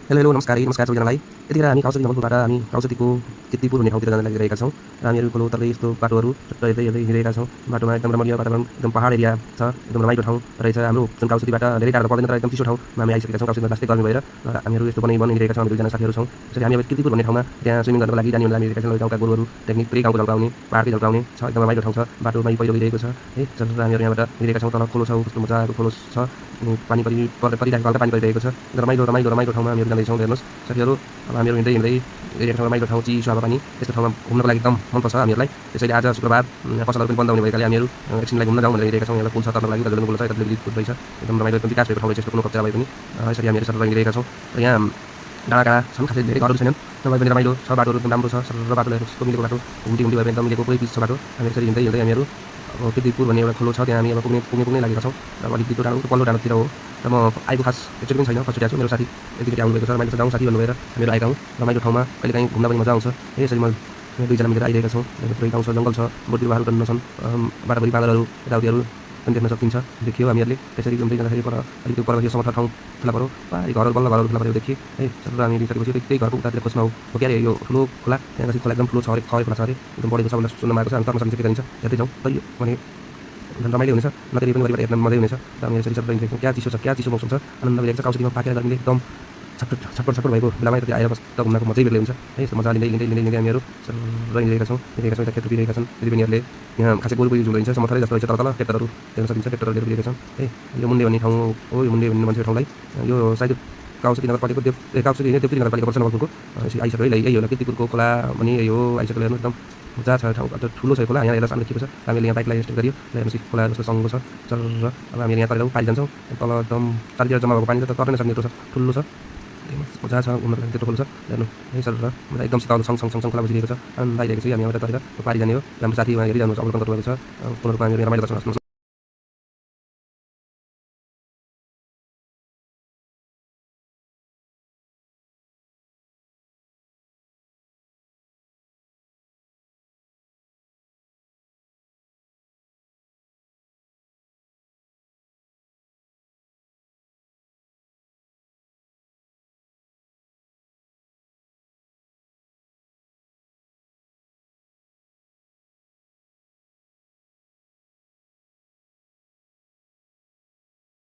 Hello hello नमस्कार नमस्कार सबैजनालाई। यतिखेर हामी काउसरी नवलपुरबाट हामी काउसरीको किर्तिपुर भन्ने ठाउँतिर जान लागिरहेका छौँ र हामीहरू खोलो तल्दै यस्तो बाटोहरू छुट्टै हेर्दै हेर्दै हिँडिरहेका छौँ। बाटोमा एकदम रमणीय वातावरण, एकदम पहाड एरिया छ, एकदम रमाइलो ठाउँ रहेछ। हाम्रो जुन काउसरीबाट धेरै टाढा पर्दैन तर एकदम चिसो ठाउँमा हामी आइसकेका छौँ। काउसरीमा लास्टै गर्मी भएर र हामीहरू यस्तो बनाइ हिँडिरहेका छौँ। हामी दुईजना साथीहरू छौँ। त्यसरी हामी अब किर्तिपुर भन्ने ठाउँमा त्यहाँ स्विमिङ गर्नको लागि जाने हिँडिरहेका छौँ। गाउँका गोरुहरू देख्ने, पुरै गाउँको झल्काउने, पाहाडकै झल्काउने छ, एकदम रमाइलो ठाउँ छ। बाटोमा पहिरो गइरहेको छ है। जब हामीहरू यहाँबाट हिँडिरहेका छौँ, तल खोलो छ, कस्तो मजाको खोलो छ, पानी परिरहेको, हल्का पानी परिरहेको छ। रमाइलो रमाइलो रमाइलो ठाउँमा हामीहरू जाँदैछौँ। हेर्नुहोस् साथीहरू, अब हामीहरू हिँड्दै हिँड्दै गइरहेका छौँ। रमाइलो ठाउँ, चिसो हावापानी, यस्तो ठाउँमा घुम्नको लागि एकदम मनपर्छ हामीहरूलाई। त्यसैले आज शुक्रबार पसलहरू पनि बन्द हुने भएकाले हामीहरू एकछिनलाई घुम्न जाउँ भनेर हिँडिरहेका छौँ। यहाँ पुल छ, तर्नको लागि गजलडुङ्गो पुल छ, यता दिल्ली पुल रहेछ। एकदम रमाइलो, एकदम विकास भएको ठाउँ रहेछ, यस्तो कुनै कच्चा भए पनि। यसरी हामीहरू सरर हिँडिरहेका छौँ र यहाँ डाँडा काँडा छन्, खासै धेरै घरहरू छैनन्, नभए पनि रमाइलो छ। बाटोहरू एकदम राम्रो छ, सरर बाटोले कस्तो मिलेको बाटो, घुम्टी भए पनि एकदम मिलेको, पुरै पिच छ बाटो। हामी यसरी हिँड्दै हिँड्दै हामीहरू अब किर्तिपुर भन्ने एउटा खोलो छ, त्यहाँ हामी अब पुग्ने लागेका छौँ। र अलिकति त्यो डाँडो पल्लो डाँडोतिर हो र म आएको खास एकचोटि पनि छैन, फर्स्टचोटि आएको छु। मेरो साथी एकचोटि आउनुभएको छ, रमाइलो छ, जाउँ साथी भन्नुभएर हामीहरू आएका हौँ। रमाइलो ठाउँमा कहिलेकाहीँ घुम्न पनि मजा आउँछ। यसरी दुईजना मिलेर आइरहेका छौँ। पुरै गाउँ छ, जङ्गल छ, बोटबिरुवाहरू टन्न छन्, बाटाभरि बाँदरहरू यताउतिहरू पनि देख्न सकिन्छ, देखियो हामीहरूले। त्यसरी घुम्दै जाँदाखेरि पर अलिकति पर यो समथर ठाउँ फेला पऱ्यो, पारि घरहरू बल्ल घरहरू फेला पऱ्यो देखिए है। सरर हामी हिँडिसकेपछि त्यही घरको उतातिर खोज्मा हो क्यारे यो ठुलो खोला, त्यहाँ खोला एकदम ठुलो छ, खरेक खोला छ अरे, एकदम बढेको छ भनेर सुन्नमा आएको छ। हामी तर्न सकिन्छ के गरिन्छ हेर्दै जाउँ। तैयो भने झन् रमाइलो हुनेछ, नतेरी पनि गरिबाट हेर्न मजै हुनेछ। र हामी यसरी सरर हिँडिरहेको छौँ। क्या चिसो मौसम छ, आनन्द भइरहेको छ। काउसरीमा पाकेर गर्मीले एकदम छटपट भएको बेलामा यता आएर बस्दा घुम्नको मजै बेग्लै हुन्छ है। यस्तो मजा लिँदै हामीहरू सरर हिँडिरहेका छौँ। यता खेत रोपिरहेका छन् दिदीबहिनीहरूले। यहाँ खासै गोरुको युज हुँदैन, समथरै जस्तो रहेछ। तल ट्र्याक्टरहरू देख्न सकिन्छ, ट्र्याक्टरहरूले रोपिरहेका छन् है। यो मुन्डे भन्ने ठाउँ हो, यो मुन्डे भन्ने मान्छे ठाउँलाई यो सायद काउसरी नगरपालिकाको काउसरी होइन, देवपुरी नगरपालिका पर्छ नवलपुरको। आइसक्यो है, यही होला किर्तिपुरको खोला पनि यही हो। आइसक्यो हेर्नु, एकदम मजा छ ठाउँ, ठुलो छ खोला। यहाँ हेर्दा सानो देखिएको छ। हामीले यहाँ बाइकलाई स्टार्ट गरियो र हेर्नुहोस् खोला जस्तो सङ्गो छ सरर। अब हामीले यहाँ तरेर पारि जान्छौँ। तल एकदम चारतिर जम्मा भएको पानी त तर्नै नसक्ने छ, ठुलो छ, मजा छ घुम्नको लागि। त्यत्रो खोलो छ हेर्नु है सरर, मजा एकदम शीतल सँगसँगसँग खोला बसिरहेको छ। आनन्द आइरहेको छ। हामी यहाँबाट तरेर पारि जाने हो। हाम्रो साथी उहाँ हेरिरहनु छ, अवलोकन गर्नुभएको छ। पुनः हामी रमाइलो गर्छौँ।